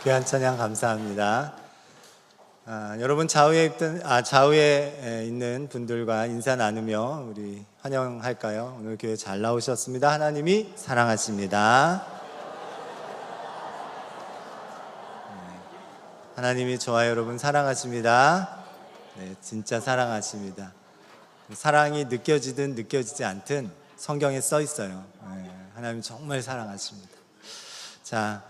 귀한 찬양 감사합니다. 여러분 좌우에 있는 분들과 인사 나누며 우리 환영할까요? 오늘 교회 잘 나오셨습니다. 하나님이 사랑하십니다. 하나님이 저와 여러분 사랑하십니다. 네, 진짜 사랑하십니다. 사랑이 느껴지든 느껴지지 않든 성경에 써 있어요. 하나님 정말 사랑하십니다. 자,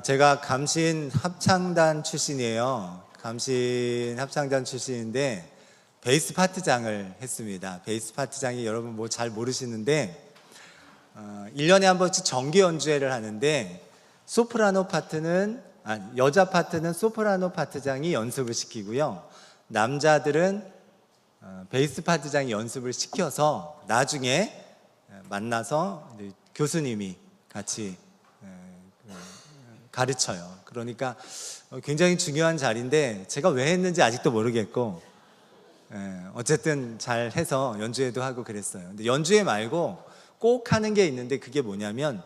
제가 감신 합창단 출신이에요. 감신 합창단 출신인데 베이스 파트장을 했습니다. 베이스 파트장이 여러분 뭐 잘 모르시는데 1년에 한 번씩 정기 연주회를 하는데 소프라노 파트는 여자 파트는 소프라노 파트장이 연습을 시키고요. 남자들은 베이스 파트장이 연습을 시켜서 나중에 만나서 교수님이 같이 가르쳐요. 그러니까 굉장히 중요한 자리인데 제가 왜 했는지 아직도 모르겠고 어쨌든 잘 해서 연주회도 하고 그랬어요. 근데 연주회 말고 꼭 하는 게 있는데 그게 뭐냐면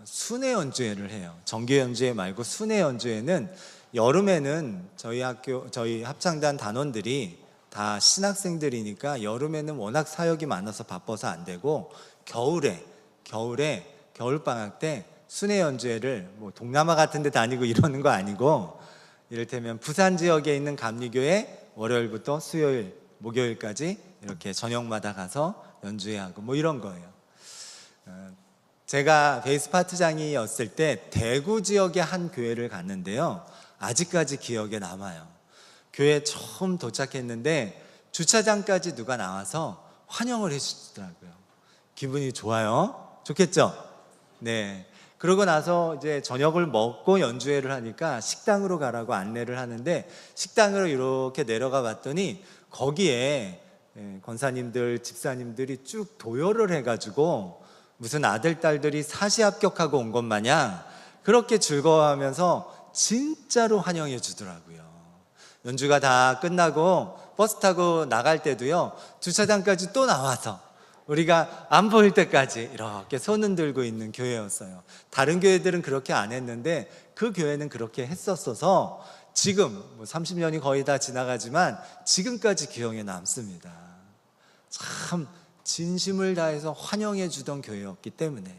순회 연주회를 해요. 정기 연주회 말고 순회 연주회는 여름에는 저희 합창단 단원들이 다 신학생들이니까 여름에는 워낙 사역이 많아서 바빠서 안 되고 겨울에 겨울방학 때 순회 연주회를 뭐 동남아 같은 데 다니고 이러는 거 아니고 이를테면 부산 지역에 있는 감리교회 월요일부터 수요일, 목요일까지 이렇게 저녁마다 가서 연주회하고 뭐 이런 거예요. 제가 베이스 파트장이었을 때 대구 지역의 한 교회를 갔는데요. 아직까지 기억에 남아요. 교회에 처음 도착했는데 주차장까지 누가 나와서 환영을 해주더라고요. 기분이 좋아요. 좋겠죠? 네. 그러고 나서 이제 저녁을 먹고 연주회를 하니까 식당으로 가라고 안내를 하는데 식당으로 이렇게 내려가 봤더니 거기에 권사님들, 집사님들이 쭉 도열을 해가지고 무슨 아들, 딸들이 사시 합격하고 온 것 마냥 그렇게 즐거워하면서 진짜로 환영해 주더라고요. 연주가 다 끝나고 버스 타고 나갈 때도요, 주차장까지 또 나와서 우리가 안 보일 때까지 이렇게 손 흔들고 있는 교회였어요. 다른 교회들은 그렇게 안 했는데 그 교회는 그렇게 했었어서 지금 30년이 거의 다 지나가지만 지금까지 기억에 남습니다. 참 진심을 다해서 환영해 주던 교회였기 때문에.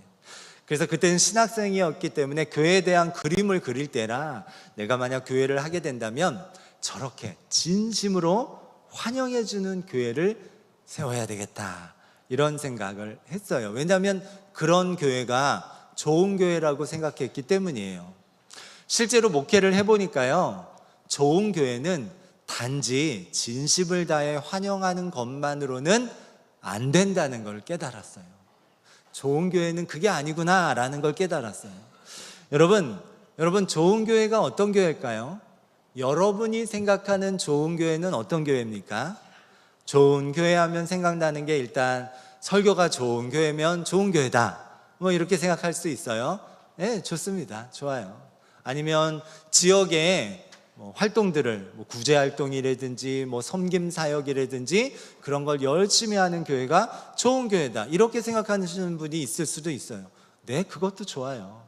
그래서 그때는 신학생이었기 때문에 교회에 대한 그림을 그릴 때라 내가 만약 교회를 하게 된다면 저렇게 진심으로 환영해 주는 교회를 세워야 되겠다, 이런 생각을 했어요. 왜냐하면 그런 교회가 좋은 교회라고 생각했기 때문이에요. 실제로 목회를 해보니까요, 좋은 교회는 단지 진심을 다해 환영하는 것만으로는 안 된다는 걸 깨달았어요. 좋은 교회는 그게 아니구나 라는 걸 깨달았어요. 여러분 좋은 교회가 어떤 교회일까요? 여러분이 생각하는 좋은 교회는 어떤 교회입니까? 좋은 교회 하면 생각나는 게 일단 설교가 좋은 교회면 좋은 교회다, 뭐 이렇게 생각할 수 있어요. 네, 좋습니다. 좋아요. 아니면 지역에 활동들을 구제 활동이라든지 섬김 사역이라든지 그런 걸 열심히 하는 교회가 좋은 교회다, 이렇게 생각하시는 분이 있을 수도 있어요. 네, 그것도 좋아요.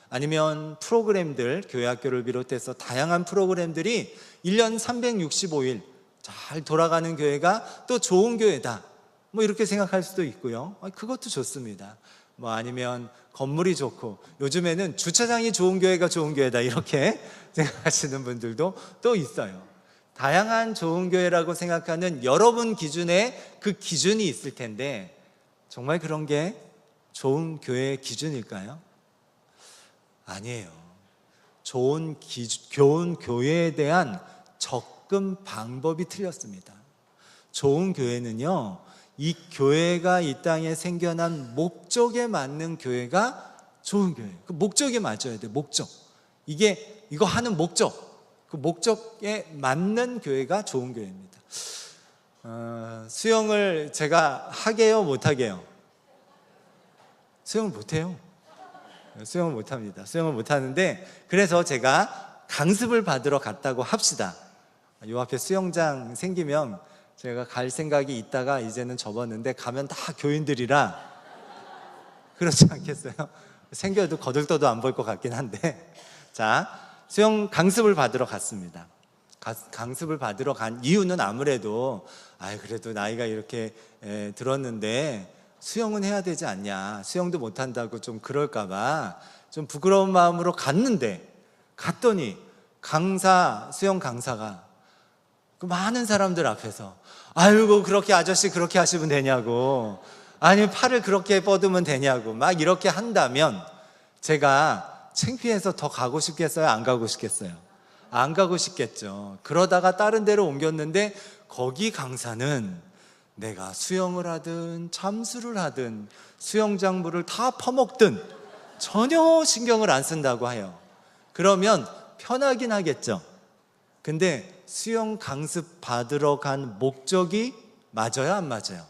아니면 프로그램들, 교회 학교를 비롯해서 다양한 프로그램들이 1년 365일 잘 돌아가는 교회가 또 좋은 교회다, 뭐 이렇게 생각할 수도 있고요. 그것도 좋습니다. 아니면 건물이 좋고 요즘에는 주차장이 좋은 교회가 좋은 교회다, 이렇게 생각하시는 분들도 또 있어요. 다양한 좋은 교회라고 생각하는 여러분 기준에 그 기준이 있을 텐데 정말 그런 게 좋은 교회의 기준일까요? 아니에요. 좋은 교회에 대한 접근 방법이 틀렸습니다. 좋은 교회는요, 이 교회가 이 땅에 생겨난 목적에 맞는 교회가 좋은 교회예요. 그 목적에 맞아야 돼요. 목적. 이거 하는 목적, 그 목적에 맞는 교회가 좋은 교회입니다. 수영을 제가 하게요, 못하게요? 수영을 못해요. 수영을 못합니다. 수영을 못하는데 그래서 제가 강습을 받으러 갔다고 합시다. 요 앞에 수영장 생기면 제가 갈 생각이 있다가 이제는 접었는데 가면 다 교인들이라 그렇지 않겠어요? 생겨도 거들떠도 안 볼 것 같긴 한데 자, 수영 강습을 받으러 갔습니다. 강습을 받으러 간 이유는 아무래도 그래도 나이가 이렇게 들었는데 수영은 해야 되지 않냐, 수영도 못한다고 좀 그럴까 봐 좀 부끄러운 마음으로 갔더니 수영 강사가 그 많은 사람들 앞에서 아이고 그렇게 아저씨 그렇게 하시면 되냐고, 아니 팔을 그렇게 뻗으면 되냐고 막 이렇게 한다면 제가 창피해서 더 가고 싶겠어요? 안 가고 싶겠어요? 안 가고 싶겠죠. 그러다가 다른 데로 옮겼는데 거기 강사는 내가 수영을 하든 잠수를 하든 수영장물을 다 퍼먹든 전혀 신경을 안 쓴다고 해요. 그러면 편하긴 하겠죠. 근데 수영 강습 받으러 간 목적이 맞아요? 안 맞아요?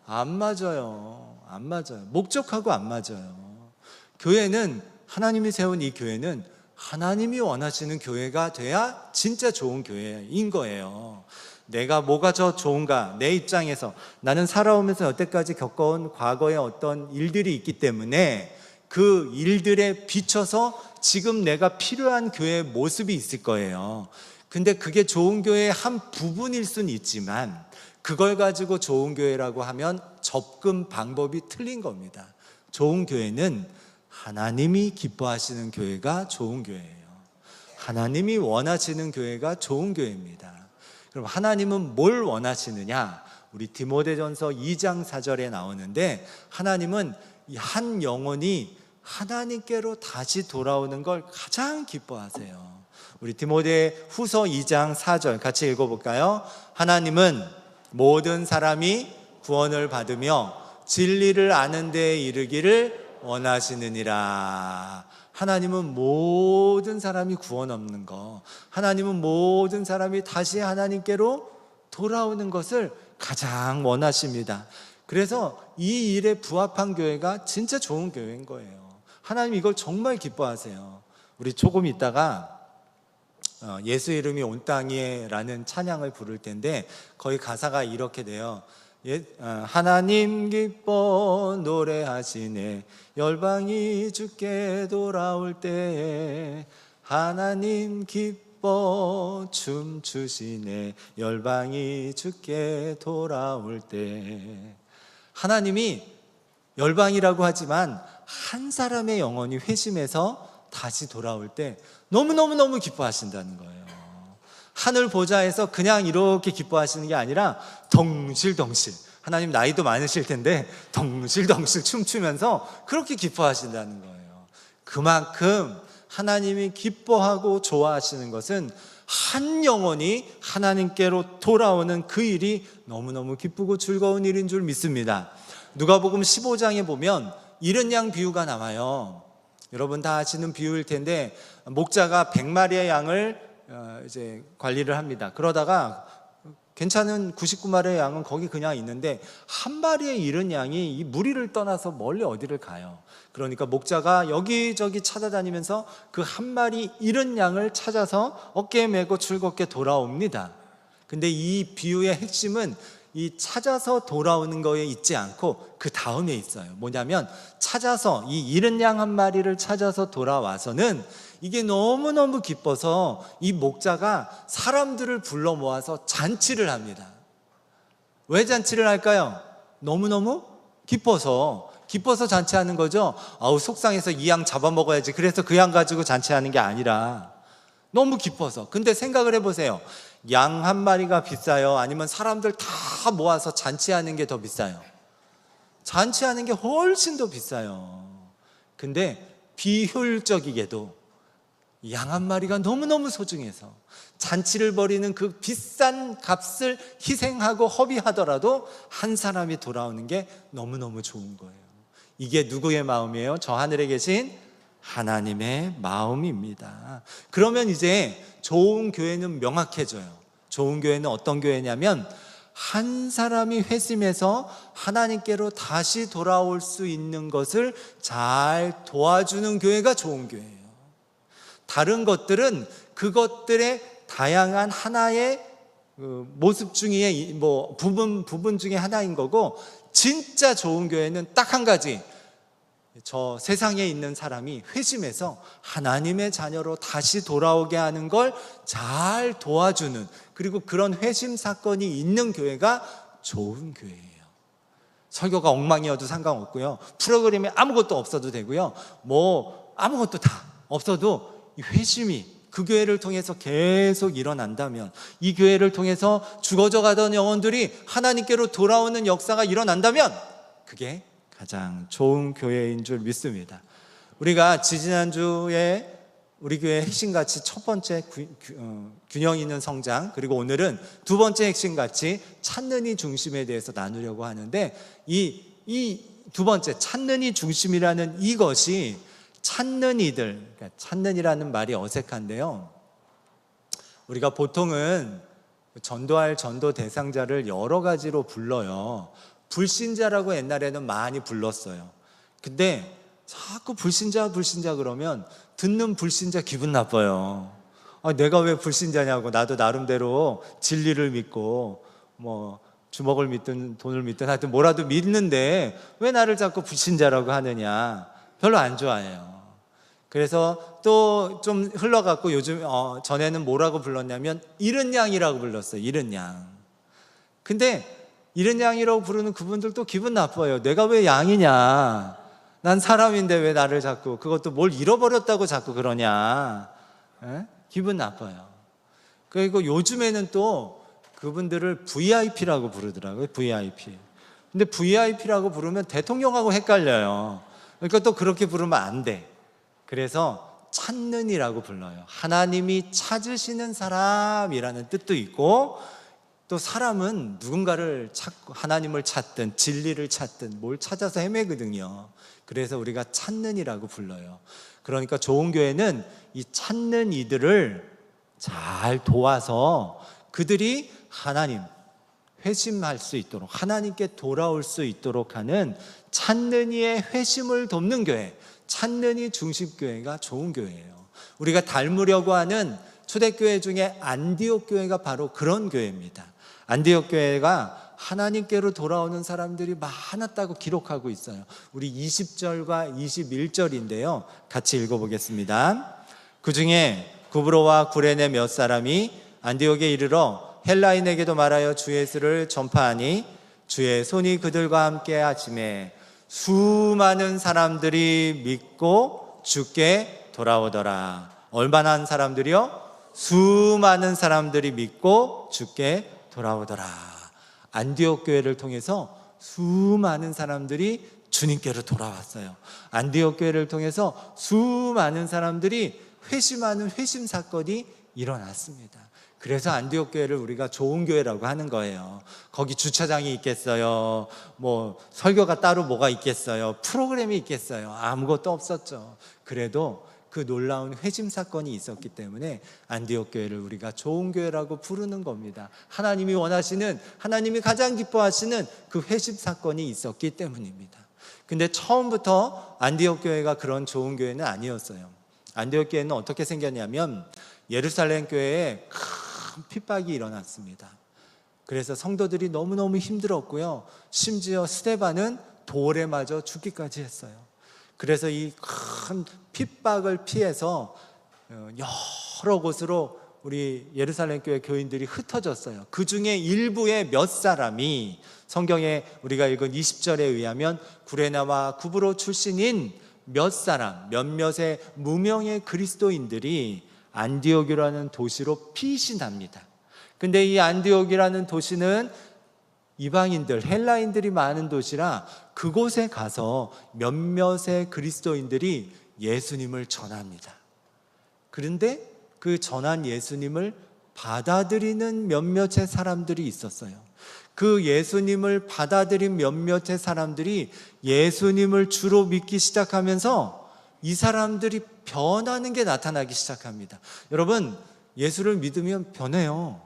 안 맞아요. 안 맞아요. 목적하고 안 맞아요. 교회는, 하나님이 세운 이 교회는 하나님이 원하시는 교회가 돼야 진짜 좋은 교회인 거예요. 내가 뭐가 더 좋은가, 내 입장에서 나는 살아오면서 여태까지 겪어온 과거의 어떤 일들이 있기 때문에 그 일들에 비춰서 지금 내가 필요한 교회의 모습이 있을 거예요. 근데 그게 좋은 교회의 한 부분일 수는 있지만 그걸 가지고 좋은 교회라고 하면 접근 방법이 틀린 겁니다. 좋은 교회는 하나님이 기뻐하시는 교회가 좋은 교회예요. 하나님이 원하시는 교회가 좋은 교회입니다. 그럼 하나님은 뭘 원하시느냐? 우리 디모데전서 2장 4절에 나오는데 하나님은 이 한 영혼이 하나님께로 다시 돌아오는 걸 가장 기뻐하세요. 우리 디모데 후서 2장 4절 같이 읽어볼까요? 하나님은 모든 사람이 구원을 받으며 진리를 아는 데에 이르기를 원하시느니라. 하나님은 모든 사람이 구원 얻는 거, 하나님은 모든 사람이 다시 하나님께로 돌아오는 것을 가장 원하십니다. 그래서 이 일에 부합한 교회가 진짜 좋은 교회인 거예요. 하나님 이걸 정말 기뻐하세요. 우리 조금 있다가 예수 이름이 온 땅에 라는 찬양을 부를 텐데 거기 가사가 이렇게 돼요. 하나님 기뻐 노래하시네 열방이 주께 돌아올 때, 하나님 기뻐 춤추시네 열방이 주께 돌아올 때. 하나님이 열방이라고 하지만 한 사람의 영혼이 회심해서 다시 돌아올 때 너무너무너무 기뻐하신다는 거예요. 하늘 보좌에서 그냥 이렇게 기뻐하시는 게 아니라 덩실덩실, 하나님 나이도 많으실 텐데 덩실덩실 춤추면서 그렇게 기뻐하신다는 거예요. 그만큼 하나님이 기뻐하고 좋아하시는 것은 한 영혼이 하나님께로 돌아오는 그 일이 너무너무 기쁘고 즐거운 일인 줄 믿습니다. 누가복음 15장에 보면 이른 양 비유가 나와요. 여러분 다 아시는 비유일 텐데 목자가 100마리의 양을 이제 관리를 합니다. 그러다가 괜찮은 99마리의 양은 거기 그냥 있는데 한 마리의 잃은 양이 이 무리를 떠나서 멀리 어디를 가요. 그러니까 목자가 여기저기 찾아다니면서 그 한 마리 잃은 양을 찾아서 어깨에 메고 즐겁게 돌아옵니다. 근데 이 비유의 핵심은 이 찾아서 돌아오는 거에 있지 않고 그 다음에 있어요. 뭐냐면 찾아서 이 잃은 양 한 마리를 찾아서 돌아와서는 이게 너무너무 기뻐서 이 목자가 사람들을 불러 모아서 잔치를 합니다. 왜 잔치를 할까요? 너무너무 기뻐서 잔치하는 거죠. 속상해서 이 양 잡아먹어야지, 그래서 그 양 가지고 잔치하는 게 아니라 너무 기뻐서. 근데 생각을 해보세요. 양 한 마리가 비싸요? 아니면 사람들 다 모아서 잔치하는 게 더 비싸요? 잔치하는 게 훨씬 더 비싸요. 근데 비효율적이게도 양 한 마리가 너무너무 소중해서 잔치를 벌이는 그 비싼 값을 희생하고 허비하더라도 한 사람이 돌아오는 게 너무너무 좋은 거예요. 이게 누구의 마음이에요? 저 하늘에 계신 하나님의 마음입니다. 그러면 이제 좋은 교회는 명확해져요. 좋은 교회는 어떤 교회냐면 한 사람이 회심해서 하나님께로 다시 돌아올 수 있는 것을 잘 도와주는 교회가 좋은 교회예요. 다른 것들은 그것들의 다양한 하나의 모습 중에 부분 중에 하나인 거고, 진짜 좋은 교회는 딱 한 가지, 저 세상에 있는 사람이 회심해서 하나님의 자녀로 다시 돌아오게 하는 걸 잘 도와주는, 그리고 그런 회심 사건이 있는 교회가 좋은 교회예요. 설교가 엉망이어도 상관없고요, 프로그램이 아무것도 없어도 되고요, 뭐 아무것도 다 없어도 이 회심이 그 교회를 통해서 계속 일어난다면, 이 교회를 통해서 죽어져 가던 영혼들이 하나님께로 돌아오는 역사가 일어난다면 그게 가장 좋은 교회인 줄 믿습니다. 우리가 지지난주에 우리 교회 핵심가치 첫 번째 균형 있는 성장, 그리고 오늘은 두 번째 핵심가치 찾는 이 중심에 대해서 나누려고 하는데, 이 두 번째 찾는 이 중심이라는 이것이 찾는 이들, 그러니까 찾는 이라는 말이 어색한데요, 우리가 보통은 전도할 전도 대상자를 여러 가지로 불러요. 불신자라고 옛날에는 많이 불렀어요. 근데 자꾸 불신자 그러면 듣는 불신자 기분 나빠요. 내가 왜 불신자냐고, 나도 나름대로 진리를 믿고 뭐 주먹을 믿든 돈을 믿든 하여튼 뭐라도 믿는데 왜 나를 자꾸 불신자라고 하느냐, 별로 안 좋아해요. 그래서 또 좀 흘러갔고, 요즘 전에는 뭐라고 불렀냐면 잃은 양이라고 불렀어요. 잃은 양. 근데 잃은 양이라고 부르는 그분들도 기분 나빠요. 내가 왜 양이냐, 난 사람인데 왜 나를 자꾸, 그것도 뭘 잃어버렸다고 자꾸 그러냐, 기분 나빠요. 그리고 요즘에는 또 그분들을 VIP라고 부르더라고요. VIP. 근데 VIP라고 부르면 대통령하고 헷갈려요. 그러니까 또 그렇게 부르면 안 돼. 그래서 찾는 이라고 불러요. 하나님이 찾으시는 사람이라는 뜻도 있고, 또 사람은 누군가를 찾고 하나님을 찾든 진리를 찾든 뭘 찾아서 헤매거든요. 그래서 우리가 찾는 이라고 불러요. 그러니까 좋은 교회는 이 찾는 이들을 잘 도와서 그들이 하나님 회심할 수 있도록, 하나님께 돌아올 수 있도록 하는 찾는 이의 회심을 돕는 교회, 찾는 이 중심교회가 좋은 교회예요. 우리가 닮으려고 하는 초대교회 중에 안디옥 교회가 바로 그런 교회입니다. 안디옥 교회가 하나님께로 돌아오는 사람들이 많았다고 기록하고 있어요. 우리 20절과 21절인데요, 같이 읽어보겠습니다. 그 중에 구브로와 구레네 몇 사람이 안디옥에 이르러 헬라인에게도 말하여 주 예수를 전파하니 주의 손이 그들과 함께 하심에 수많은 사람들이 믿고 주께 돌아오더라. 얼마나 한 사람들이요? 수많은 사람들이 믿고 주께 돌아오더라. 안디옥 교회를 통해서 수많은 사람들이 주님께로 돌아왔어요. 안디옥 교회를 통해서 수많은 사람들이 회심하는 회심 사건이 일어났습니다. 그래서 안디옥 교회를 우리가 좋은 교회라고 하는 거예요. 거기 주차장이 있겠어요? 뭐 설교가 따로 뭐가 있겠어요? 프로그램이 있겠어요? 아무것도 없었죠. 그래도 그 놀라운 회심 사건이 있었기 때문에 안디옥 교회를 우리가 좋은 교회라고 부르는 겁니다. 하나님이 원하시는, 하나님이 가장 기뻐하시는 그 회심 사건이 있었기 때문입니다. 근데 처음부터 안디옥 교회가 그런 좋은 교회는 아니었어요. 안디옥 교회는 어떻게 생겼냐면, 예루살렘 교회에 큰 핍박이 일어났습니다. 그래서 성도들이 너무너무 힘들었고요, 심지어 스데반은 돌에 맞아 죽기까지 했어요. 그래서 이 큰 핍박을 피해서 여러 곳으로 우리 예루살렘 교회 교인들이 흩어졌어요. 그 중에 일부의 몇 사람이 성경에 우리가 읽은 20절에 의하면 구레나와 구브로 출신인 몇 사람, 몇몇의 무명의 그리스도인들이 안디옥이라는 도시로 피신합니다. 근데 이 안디옥이라는 도시는 이방인들, 헬라인들이 많은 도시라 그곳에 가서 몇몇의 그리스도인들이 예수님을 전합니다. 그런데 그 전한 예수님을 받아들이는 몇몇의 사람들이 있었어요. 그 예수님을 받아들인 몇몇의 사람들이 예수님을 주로 믿기 시작하면서 이 사람들이 변하는 게 나타나기 시작합니다. 여러분, 예수를 믿으면 변해요.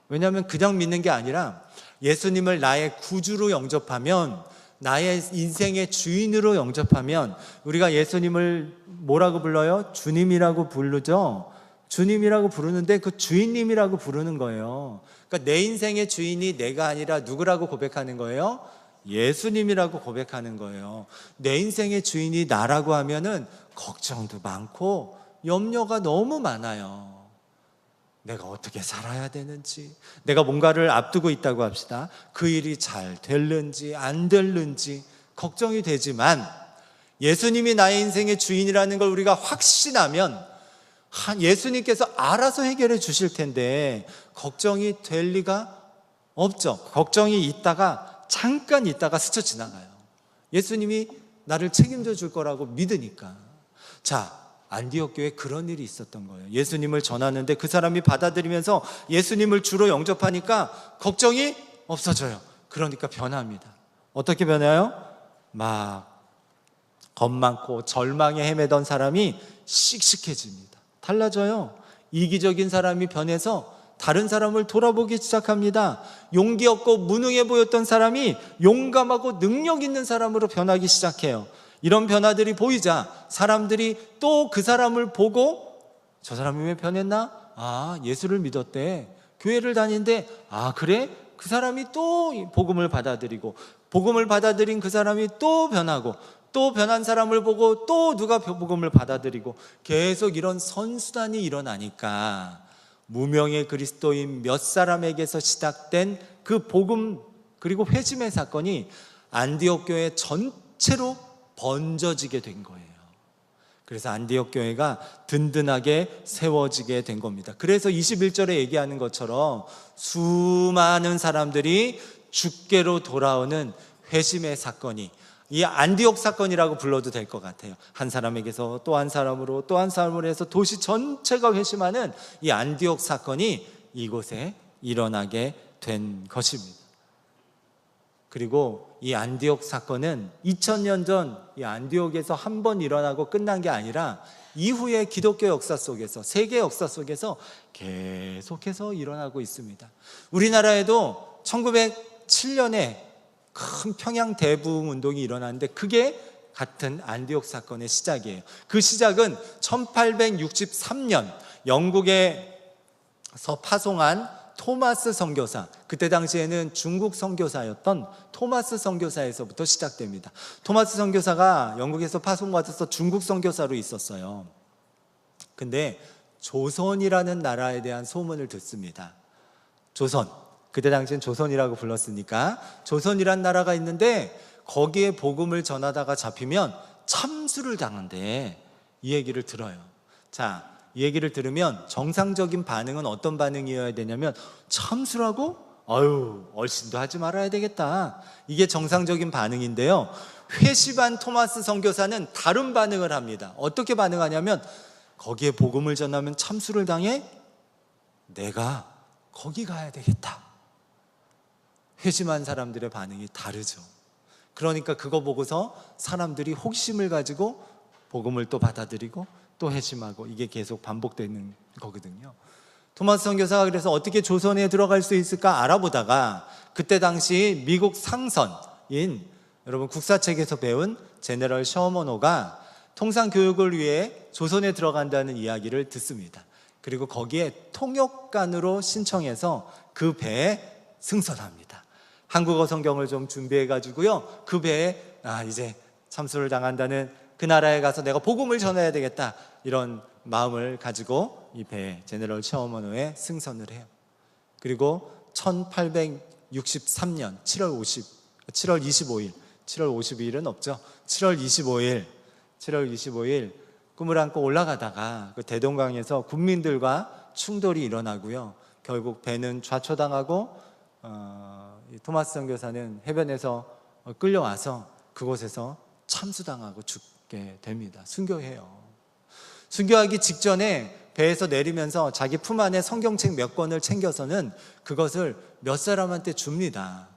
왜냐하면 그냥 믿는 게 아니라 예수님을 나의 구주로 영접하면, 나의 인생의 주인으로 영접하면, 우리가 예수님을 뭐라고 불러요? 주님이라고 부르죠. 주님이라고 부르는데 그 주인님이라고 부르는 거예요. 그러니까 내 인생의 주인이 내가 아니라 누구라고 고백하는 거예요? 예수님이라고 고백하는 거예요. 내 인생의 주인이 나라고 하면은 걱정도 많고 염려가 너무 많아요. 내가 어떻게 살아야 되는지, 내가 뭔가를 앞두고 있다고 합시다. 그 일이 잘 될는지 안 될는지 걱정이 되지만, 예수님이 나의 인생의 주인이라는 걸 우리가 확신하면 예수님께서 알아서 해결해 주실 텐데 걱정이 될 리가 없죠. 걱정이 있다가 잠깐 있다가 스쳐 지나가요. 예수님이 나를 책임져 줄 거라고 믿으니까. 자, 안디옥 교회에 그런 일이 있었던 거예요. 예수님을 전하는데 그 사람이 받아들이면서 예수님을 주로 영접하니까 걱정이 없어져요. 그러니까 변합니다. 어떻게 변해요? 막 겁 많고 절망에 헤매던 사람이 씩씩해집니다. 달라져요. 이기적인 사람이 변해서 다른 사람을 돌아보기 시작합니다. 용기 없고 무능해 보였던 사람이 용감하고 능력 있는 사람으로 변하기 시작해요. 이런 변화들이 보이자 사람들이 또 그 사람을 보고, 저 사람이 왜 변했나? 아, 예수를 믿었대. 교회를 다니는데, 아, 그래? 그 사람이 또 복음을 받아들이고, 복음을 받아들인 그 사람이 또 변하고, 또 변한 사람을 보고 또 누가 복음을 받아들이고, 계속 이런 선수단이 일어나니까 무명의 그리스도인 몇 사람에게서 시작된 그 복음 그리고 회심의 사건이 안디옥 교회 전체로 번져지게 된 거예요. 그래서 안디옥 교회가 든든하게 세워지게 된 겁니다. 그래서 21절에 얘기하는 것처럼 수많은 사람들이 주께로 돌아오는 회심의 사건이, 이 안디옥 사건이라고 불러도 될 것 같아요. 한 사람에게서 또 한 사람으로 또 한 사람으로 해서 도시 전체가 회심하는 이 안디옥 사건이 이곳에 일어나게 된 것입니다. 그리고 이 안디옥 사건은 2000년 전 이 안디옥에서 한 번 일어나고 끝난 게 아니라 이후의 기독교 역사 속에서, 세계 역사 속에서 계속해서 일어나고 있습니다. 우리나라에도 1907년에 큰 평양 대부흥 운동이 일어났는데 그게 같은 안디옥 사건의 시작이에요. 그 시작은 1863년 영국에서 파송한 토마스 선교사, 그때 당시에는 중국 선교사였던 토마스 선교사에서부터 시작됩니다. 토마스 선교사가 영국에서 파송받아서 중국 선교사로 있었어요. 근데 조선이라는 나라에 대한 소문을 듣습니다. 조선, 그때 당시엔 조선이라고 불렀으니까 조선이란 나라가 있는데 거기에 복음을 전하다가 잡히면 참수를 당한대. 이 얘기를 들어요. 자, 이 얘기를 들으면 정상적인 반응은 어떤 반응이어야 되냐면, 참수라고? 아유, 얼씬도 하지 말아야 되겠다. 이게 정상적인 반응인데요. 회심한 토마스 선교사는 다른 반응을 합니다. 어떻게 반응하냐면, 거기에 복음을 전하면 참수를 당해? 내가 거기 가야 되겠다. 회심한 사람들의 반응이 다르죠. 그러니까 그거 보고서 사람들이 혹심을 가지고 복음을 또 받아들이고 또 회심하고, 이게 계속 반복되는 거거든요. 토마스 선교사가 그래서 어떻게 조선에 들어갈 수 있을까 알아보다가 그때 당시 미국 상선인, 여러분 국사책에서 배운 제너럴 셔먼호가 통상 교육을 위해 조선에 들어간다는 이야기를 듣습니다. 그리고 거기에 통역관으로 신청해서 그 배에 승선합니다. 한국어 성경을 좀 준비해가지고요, 그 배에 이제 참수를 당한다는 그 나라에 가서 내가 복음을 전해야 되겠다, 이런 마음을 가지고 이 배에 제너럴 셔먼호에 승선을 해요. 그리고 1863년 7월 25일 7월 52일은 없죠. 7월 25일 꿈을 안고 올라가다가 그 대동강에서 군민들과 충돌이 일어나고요, 결국 배는 좌초당하고 토마스 선교사는 해변에서 끌려와서 그곳에서 참수당하고 죽게 됩니다. 순교해요. 순교하기 직전에 배에서 내리면서 자기 품 안에 성경책 몇 권을 챙겨서는 그것을 몇 사람한테 줍니다.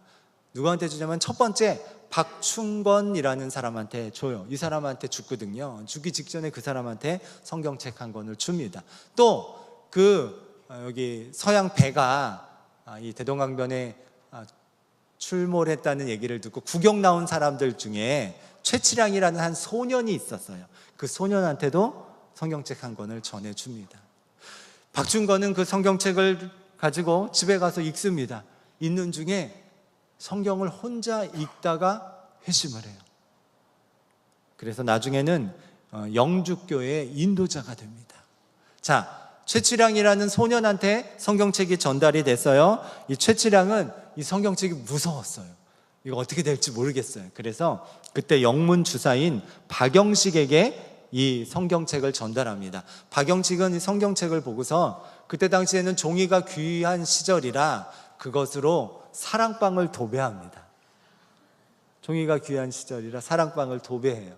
누구한테 주냐면 첫 번째 박충건이라는 사람한테 줘요. 이 사람한테 죽거든요. 죽기 직전에 그 사람한테 성경책 한 권을 줍니다. 또 여기 서양 배가 이 대동강변에 출몰했다는 얘기를 듣고 구경 나온 사람들 중에 최치량이라는 한 소년이 있었어요. 그 소년한테도 성경책 한 권을 전해줍니다. 박충건은 그 성경책을 가지고 집에 가서 읽습니다. 읽는 중에 성경을 혼자 읽다가 회심을 해요. 그래서 나중에는 영주교회의 인도자가 됩니다. 자, 최치량이라는 소년한테 성경책이 전달이 됐어요. 이 최치량은 이 성경책이 무서웠어요. 이거 어떻게 될지 모르겠어요. 그래서 그때 영문 주사인 박영식에게 이 성경책을 전달합니다. 박영식은 이 성경책을 보고서 그때 당시에는 종이가 귀한 시절이라 그것으로 사랑방을 도배합니다. 종이가 귀한 시절이라 사랑방을 도배해요.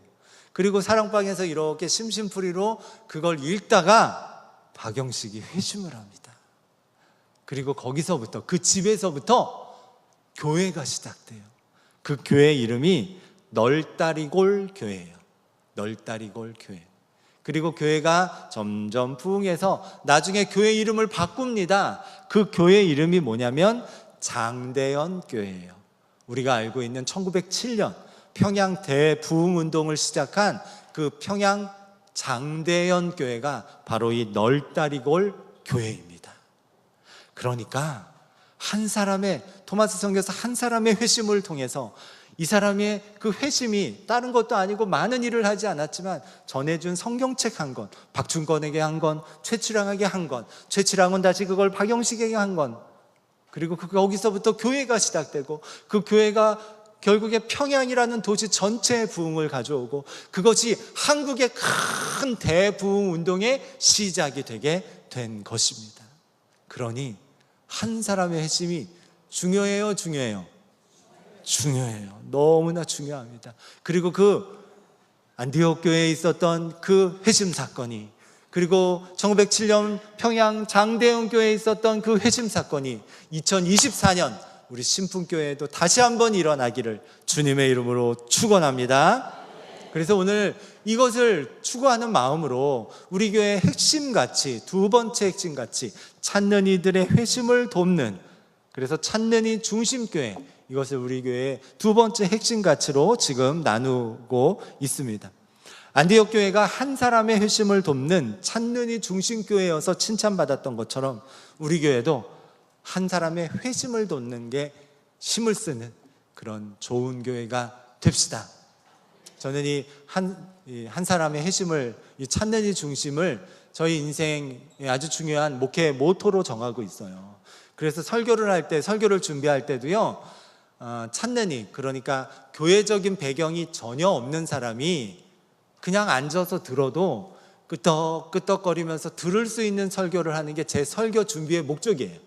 그리고 사랑방에서 이렇게 심심풀이로 그걸 읽다가 박영식이 회심을 합니다. 그리고 거기서부터, 그 집에서부터 교회가 시작돼요. 그 교회 이름이 널다리골 교회예요. 널다리골 교회. 그리고 교회가 점점 부흥해서 나중에 교회 이름을 바꿉니다. 그 교회 이름이 뭐냐면 장대현 교회예요. 우리가 알고 있는 1907년 평양 대부흥운동을 시작한 그 평양 장대현 교회가 바로 이 널다리골 교회입니다. 그러니까 한 사람의, 토마스 선교사 한 사람의 회심을 통해서 이 사람의 그 회심이 다른 것도 아니고 많은 일을 하지 않았지만 전해준 성경책 한 권, 박준권에게 한 권, 최치량에게 한 권, 최치량은 다시 그걸 박영식에게 한 권, 그리고 거기서부터 교회가 시작되고 그 교회가 결국에 평양이라는 도시 전체의 부흥을 가져오고 그것이 한국의 큰 대부흥 운동의 시작이 되게 된 것입니다. 그러니 한 사람의 회심이 중요해요, 중요해요? 중요해요. 너무나 중요합니다. 그리고 그 안디옥 교회에 있었던 그 회심 사건이, 그리고 1907년 평양 장대현 교회에 있었던 그 회심 사건이 2024년 우리 신풍교회에도 다시 한번 일어나기를 주님의 이름으로 축원합니다. 그래서 오늘 이것을 추구하는 마음으로 우리 교회의 핵심가치, 두 번째 핵심가치, 찾는 이들의 회심을 돕는, 그래서 찾는 이 중심교회, 이것을 우리 교회의 두 번째 핵심가치로 지금 나누고 있습니다. 안디옥 교회가 한 사람의 회심을 돕는 찾는 이 중심교회여서 칭찬받았던 것처럼 우리 교회도 한 사람의 회심을 돕는 게 힘을 쓰는 그런 좋은 교회가 됩시다. 저는 이 한 사람의 회심을, 이 찾는 이 중심을 저희 인생의 아주 중요한 목회 모토로 정하고 있어요. 그래서 설교를 할 때, 설교를 준비할 때도요, 찾는 이, 그러니까 교회적인 배경이 전혀 없는 사람이 그냥 앉아서 들어도 끄떡끄떡거리면서 들을 수 있는 설교를 하는 게 제 설교 준비의 목적이에요.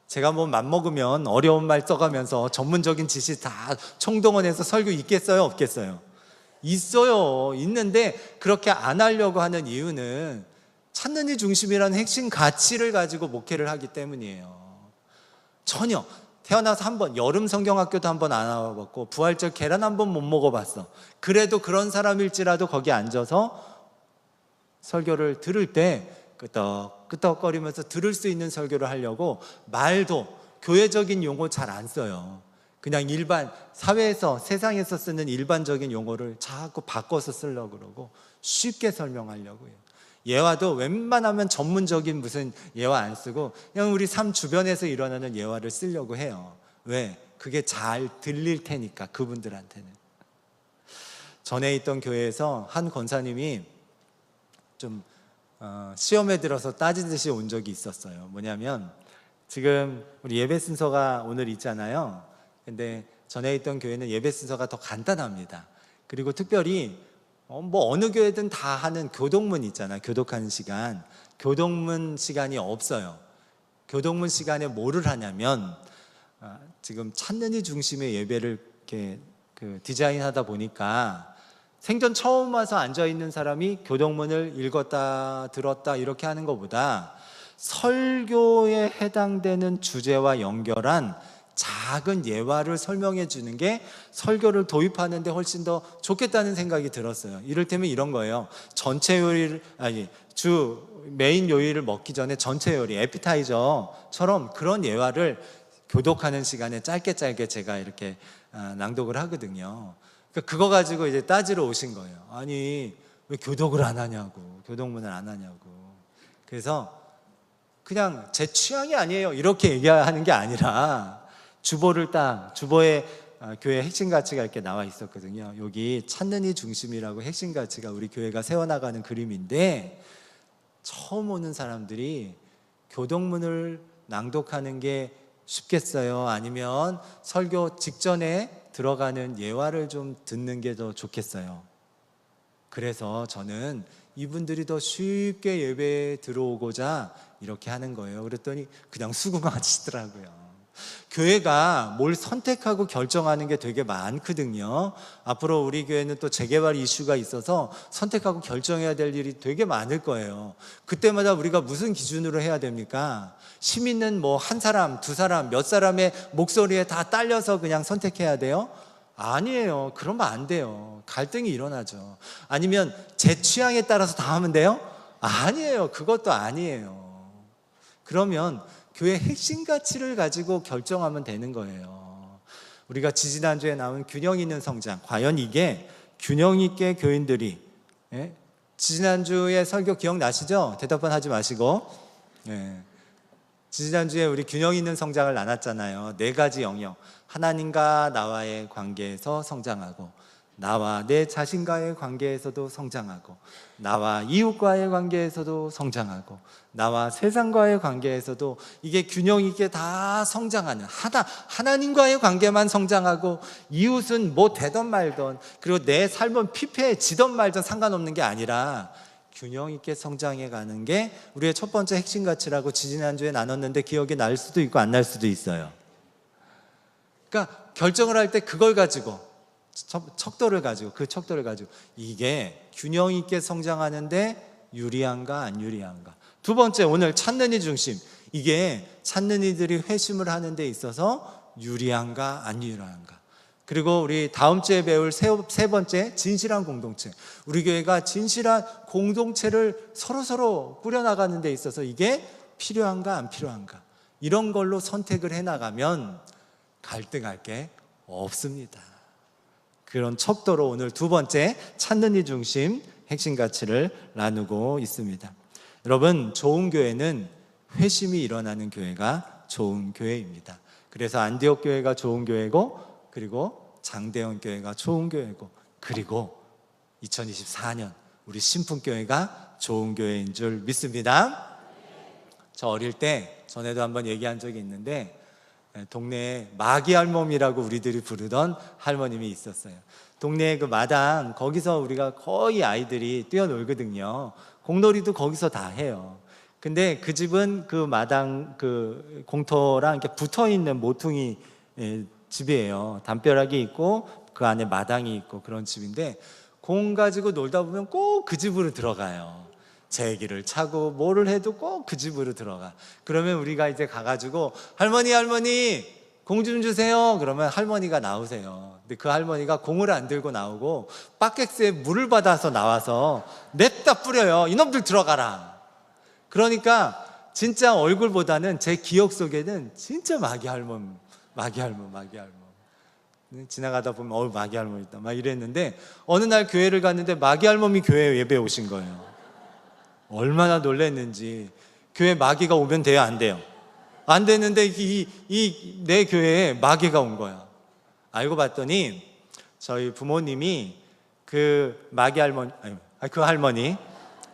제가 뭐 맘먹으면 어려운 말 써가면서 전문적인 지식 다 총동원해서 설교 있겠어요, 없겠어요? 있어요. 있는데 그렇게 안 하려고 하는 이유는 찾는 이 중심이라는 핵심 가치를 가지고 목회를 하기 때문이에요. 전혀 태어나서 한번 여름 성경학교도 한번 안 와봤고 부활절 계란 한번 못 먹어봤어. 그래도 그런 사람일지라도 거기 앉아서 설교를 들을 때 끄떡끄떡거리면서 들을 수 있는 설교를 하려고 말도 교회적인 용어 잘 안 써요. 그냥 일반 사회에서, 세상에서 쓰는 일반적인 용어를 자꾸 바꿔서 쓰려고 그러고 쉽게 설명하려고 해요. 예화도 웬만하면 전문적인 무슨 예화 안 쓰고 그냥 우리 삶 주변에서 일어나는 예화를 쓰려고 해요. 왜? 그게 잘 들릴 테니까, 그분들한테는. 전에 있던 교회에서 한 권사님이 좀 시험에 들어서 따지듯이 온 적이 있었어요. 뭐냐면 지금 우리 예배 순서가 오늘 있잖아요. 근데 전에 있던 교회는 예배 순서가 더 간단합니다. 그리고 특별히 뭐 어느 교회든 다 하는 교동문 있잖아요. 교독하는 시간. 교동문 시간이 없어요. 교동문 시간에 뭐를 하냐면 지금 찾는 이 중심의 예배를 이렇게 디자인하다 보니까 생전 처음 와서 앉아있는 사람이 교동문을 읽었다 들었다 이렇게 하는 것보다 설교에 해당되는 주제와 연결한 작은 예화를 설명해 주는 게 설교를 도입하는 데 훨씬 더 좋겠다는 생각이 들었어요. 이를테면 이런 거예요. 전체 요리를, 메인 요리를 먹기 전에 전체 요리, 에피타이저처럼 그런 예화를 교독하는 시간에 짧게 제가 이렇게 낭독을 하거든요. 그거 가지고 이제 따지러 오신 거예요. 아니, 왜 교독을 안 하냐고, 교독문을 안 하냐고. 그래서 그냥 제 취향이 아니에요, 이렇게 얘기하는 게 아니라 주보에 교회 핵심 가치가 이렇게 나와 있었거든요. 여기 찾는 이 중심이라고 핵심 가치가 우리 교회가 세워나가는 그림인데, 처음 오는 사람들이 교동문을 낭독하는 게 쉽겠어요? 아니면 설교 직전에 들어가는 예화를 좀 듣는 게 더 좋겠어요? 그래서 저는 이분들이 더 쉽게 예배에 들어오고자 이렇게 하는 거예요. 그랬더니 그냥 수긍하시더라고요. 교회가 뭘 선택하고 결정하는 게 되게 많거든요. 앞으로 우리 교회는 또 재개발 이슈가 있어서 선택하고 결정해야 될 일이 되게 많을 거예요. 그때마다 우리가 무슨 기준으로 해야 됩니까? 시민은 뭐 한 사람, 두 사람, 몇 사람의 목소리에 다 딸려서 그냥 선택해야 돼요? 아니에요. 그러면 안 돼요. 갈등이 일어나죠. 아니면 제 취향에 따라서 다 하면 돼요? 아니에요. 그것도 아니에요. 그러면 교회 핵심 가치를 가지고 결정하면 되는 거예요. 우리가 지지난주에 나온 균형 있는 성장, 과연 이게 균형 있게 교인들이, 지지난주에 설교 기억나시죠? 대답은 하지 마시고. 지지난주에 우리 균형 있는 성장을 나눴잖아요. 4가지 영역. 하나님과 나와의 관계에서 성장하고, 나와 내 자신과의 관계에서도 성장하고, 나와 이웃과의 관계에서도 성장하고, 나와 세상과의 관계에서도 이게 균형 있게 다 성장하는, 하나님과의 관계만 성장하고, 이웃은 뭐 되던 말던, 그리고 내 삶은 피폐해지던 말던 상관없는 게 아니라 균형 있게 성장해 가는 게 우리의 첫 번째 핵심 가치라고 지지난주에 나눴는데, 기억이 날 수도 있고 안 날 수도 있어요. 그러니까 결정을 할 때 그걸 가지고, 척도를 가지고, 그 척도를 가지고 이게 균형 있게 성장하는데 유리한가 안 유리한가. 두 번째, 오늘 찾는 이 중심, 이게 찾는 이들이 회심을 하는 데 있어서 유리한가 안 유리한가. 그리고 우리 다음 주에 배울 세 번째, 진실한 공동체. 우리 교회가 진실한 공동체를 서로 꾸려나가는 데 있어서 이게 필요한가 안 필요한가, 이런 걸로 선택을 해나가면 갈등할 게 없습니다. 그런 척도로 오늘 두 번째, 찾는 이 중심 핵심 가치를 나누고 있습니다. 여러분, 좋은 교회는 회심이 일어나는 교회가 좋은 교회입니다. 그래서 안디옥 교회가 좋은 교회고, 그리고 장대원 교회가 좋은 교회고, 그리고 2024년 우리 신풍교회가 좋은 교회인 줄 믿습니다. 저 어릴 때, 전에도 한번 얘기한 적이 있는데, 동네에 마기 할멈이라고 우리들이 부르던 할머님이 있었어요. 동네 그 마당, 거기서 우리가 거의 아이들이 뛰어놀거든요. 공놀이도 거기서 다 해요. 근데 그 집은 그 마당 그 공터랑 이렇게 붙어 있는 모퉁이 집이에요. 담벼락이 있고 그 안에 마당이 있고 그런 집인데, 공 가지고 놀다 보면 꼭 그 집으로 들어가요. 제기를 차고 뭐를 해도 꼭 그 집으로 들어가. 그러면 우리가 이제 가가지고 할머니 공 좀 주세요. 그러면 할머니가 나오세요. 근데 그 할머니가 공을 안 들고 나오고 바켓스에 물을 받아서 나와서 냅다 뿌려요. 이놈들 들어가라. 그러니까 진짜 얼굴보다는 제 기억 속에는 진짜 마귀 할멈. 지나가다 보면 마귀 할멈 있다 막 이랬는데, 어느 날 교회를 갔는데 마귀 할멈이 교회에 예배에 오신 거예요. 얼마나 놀랐는지. 교회 마귀가 오면 돼요, 안 돼요? 안 되는데 내 교회에 마귀가 온 거야. 알고 봤더니 저희 부모님이 그 마귀 할머니,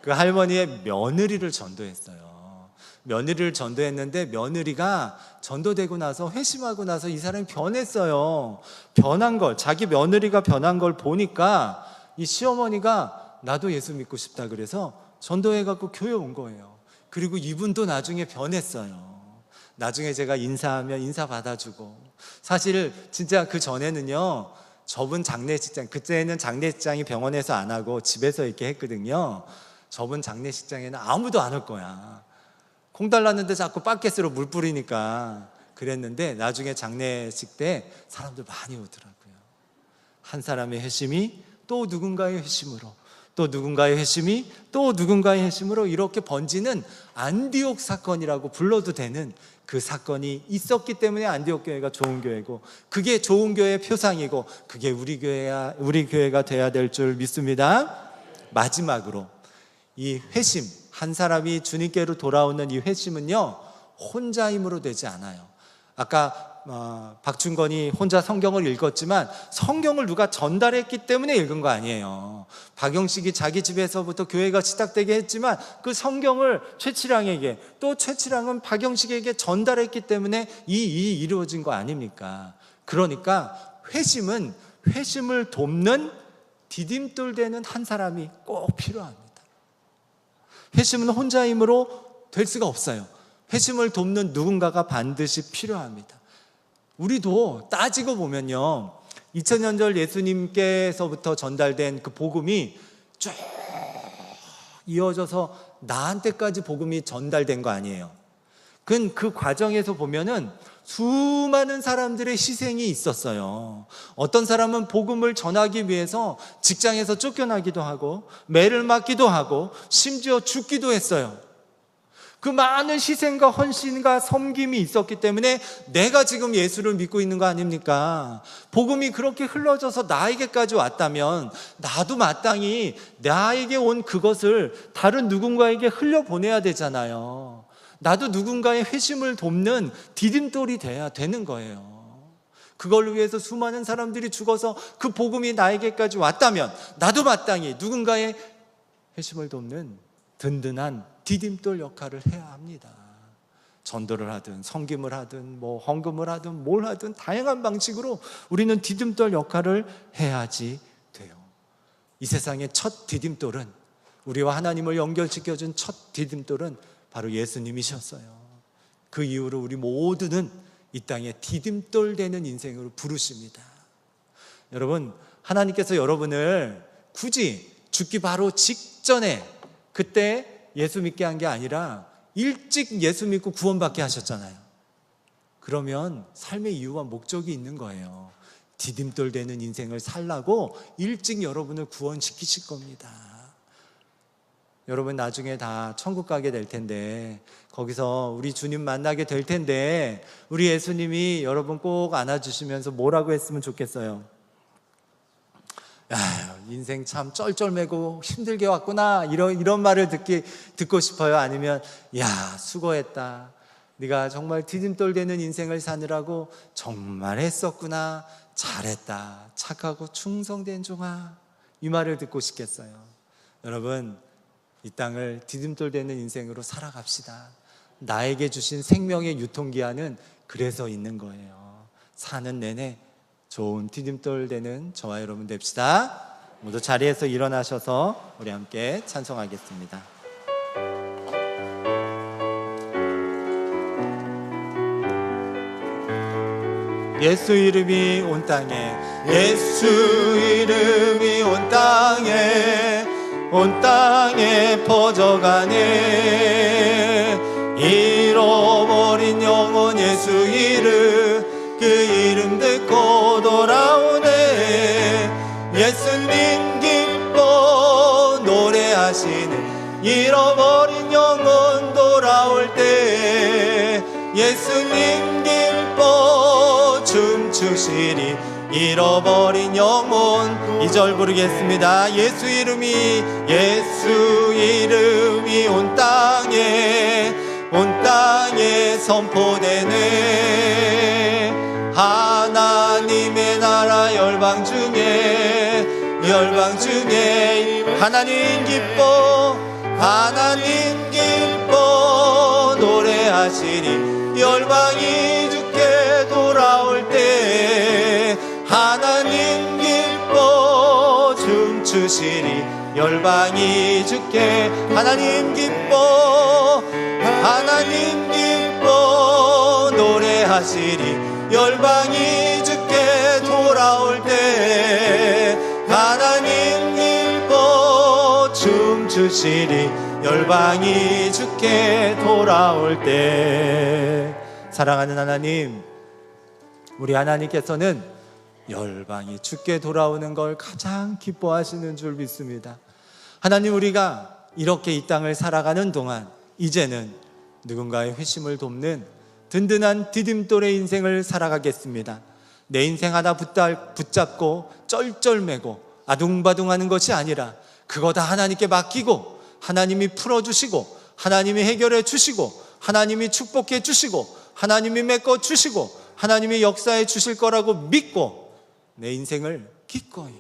그 할머니의 며느리를 전도했어요. 며느리를 전도했는데, 며느리가 전도되고 나서 회심하고 나서 이 사람이 변했어요. 변한 걸, 자기 며느리가 변한 걸 보니까 이 시어머니가 나도 예수 믿고 싶다 그래서 전도해갖고 교회 온 거예요. 그리고 이분도 나중에 변했어요. 나중에 제가 인사하면 인사 받아주고. 사실 진짜 그 전에는요, 접은 장례식장, 그때는 장례식장이 병원에서 안 하고 집에서 이렇게 했거든요. 접은 장례식장에는 아무도 안 올 거야. 콩 달랐는데 자꾸 바켓으로 물 뿌리니까 그랬는데, 나중에 장례식 때 사람들 많이 오더라고요. 한 사람의 회심이 또 누군가의 회심으로, 또 누군가의 회심이 또 누군가의 회심으로 이렇게 번지는 안디옥 사건이라고 불러도 되는 그 사건이 있었기 때문에 안디옥 교회가 좋은 교회고, 그게 좋은 교회의 표상이고, 그게 우리 교회가 돼야 될 줄 믿습니다. 마지막으로 이 회심, 한 사람이 주님께로 돌아오는 이 회심은요, 혼자 힘으로 되지 않아요. 아까 박준건이 혼자 성경을 읽었지만 성경을 누가 전달했기 때문에 읽은 거 아니에요. 박영식이 자기 집에서부터 교회가 시작되게 했지만 그 성경을 최치랑에게, 또 최치랑은 박영식에게 전달했기 때문에 이 일이 이루어진 거 아닙니까? 그러니까 회심을 돕는 디딤돌 되는 한 사람이 꼭 필요합니다. 회심은 혼자 힘으로 될 수가 없어요. 회심을 돕는 누군가가 반드시 필요합니다. 우리도 따지고 보면요, 2000년 전 예수님께서부터 전달된 그 복음이 쭉 이어져서 나한테까지 복음이 전달된 거 아니에요. 그 과정에서 보면은 수많은 사람들의 희생이 있었어요. 어떤 사람은 복음을 전하기 위해서 직장에서 쫓겨나기도 하고 매를 맞기도 하고 심지어 죽기도 했어요. 그 많은 희생과 헌신과 섬김이 있었기 때문에 내가 지금 예수를 믿고 있는 거 아닙니까? 복음이 그렇게 흘러져서 나에게까지 왔다면 나도 마땅히 나에게 온 그것을 다른 누군가에게 흘려보내야 되잖아요. 나도 누군가의 회심을 돕는 디딤돌이 돼야 되는 거예요. 그걸 위해서 수많은 사람들이 죽어서 그 복음이 나에게까지 왔다면 나도 마땅히 누군가의 회심을 돕는 든든한 디딤돌 역할을 해야 합니다. 전도를 하든 섬김을 하든 헌금을 하든 뭘 하든 다양한 방식으로 우리는 디딤돌 역할을 해야지 돼요. 이 세상의 첫 디딤돌은, 우리와 하나님을 연결시켜준 첫 디딤돌은 바로 예수님이셨어요. 그 이후로 우리 모두는 이 땅에 디딤돌 되는 인생으로 부르십니다. 여러분, 하나님께서 여러분을 굳이 죽기 바로 직전에 그때 예수 믿게 한 게 아니라 일찍 예수 믿고 구원받게 하셨잖아요. 그러면 삶의 이유와 목적이 있는 거예요. 디딤돌 되는 인생을 살라고 일찍 여러분을 구원시키실 겁니다. 여러분 나중에 다 천국 가게 될 텐데, 거기서 우리 주님 만나게 될 텐데, 우리 예수님이 여러분 꼭 안아주시면서 뭐라고 했으면 좋겠어요? 야, 인생 참 쩔쩔매고 힘들게 왔구나, 이런 말을 듣고 싶어요? 아니면 야, 수고했다, 네가 정말 디딤돌 되는 인생을 사느라고 정말 했었구나, 잘했다, 착하고 충성된 종아, 이 말을 듣고 싶겠어요? 여러분, 이 땅을 디딤돌 되는 인생으로 살아갑시다. 나에게 주신 생명의 유통기한은 그래서 있는 거예요. 사는 내내 좋은 디딤돌 되는 저와 여러분 됩시다. 모두 자리에서 일어나셔서 우리 함께 찬송하겠습니다. 예수 이름이 온 땅에, 예수 이름이 온 땅에 퍼져가네. 잃어버린 영혼 예수 이름, 그 이름 듣고 돌아오네. 예수님 기뻐 노래하시네. 잃어버린 영혼 돌아올 때 예수님 기뻐 춤추시리. 잃어버린 영혼, 2절 부르겠습니다. 예수 이름이 온 땅에 선포되네. 하나님의 나라 열방 중에 하나님 기뻐 노래하시니. 열방이 주께 돌아올 때 하나님 기뻐 춤추시리. 열방이 주께 하나님 기뻐 노래하시리. 열방이 주께 돌아올 때 하나님 기뻐 춤추시리. 열방이 주께 돌아올 때. 사랑하는 하나님, 우리 하나님께서는 열방이 주께 돌아오는 걸 가장 기뻐하시는 줄 믿습니다. 하나님, 우리가 이렇게 이 땅을 살아가는 동안 이제는 누군가의 회심을 돕는 든든한 디딤돌의 인생을 살아가겠습니다. 내 인생 하나 붙잡고 쩔쩔매고 아둥바둥하는 것이 아니라 그거 다 하나님께 맡기고 하나님이 풀어주시고 하나님이 해결해 주시고 하나님이 축복해 주시고 하나님이 메꿔 주시고 하나님이 역사해 주실 거라고 믿고 내 인생을 기꺼이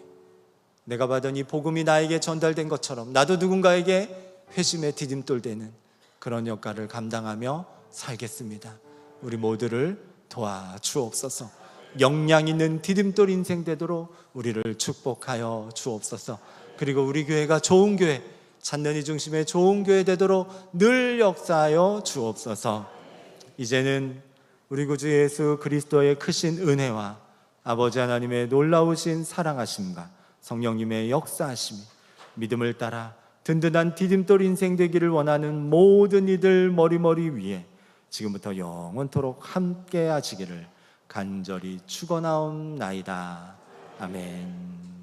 내가 받은 이 복음이 나에게 전달된 것처럼 나도 누군가에게 회심의 디딤돌 되는 그런 역할을 감당하며 살겠습니다. 우리 모두를 도와주옵소서. 역량 있는 디딤돌 인생 되도록 우리를 축복하여 주옵소서. 그리고 우리 교회가 좋은 교회, 찾는 이 중심의 좋은 교회 되도록 늘 역사하여 주옵소서. 이제는 우리 구주 예수 그리스도의 크신 은혜와 아버지 하나님의 놀라우신 사랑하심과 성령님의 역사하심이 믿음을 따라 든든한 디딤돌 인생 되기를 원하는 모든 이들 머리머리 위에 지금부터 영원토록 함께 하시기를 간절히 축원하옵나이다. 아멘.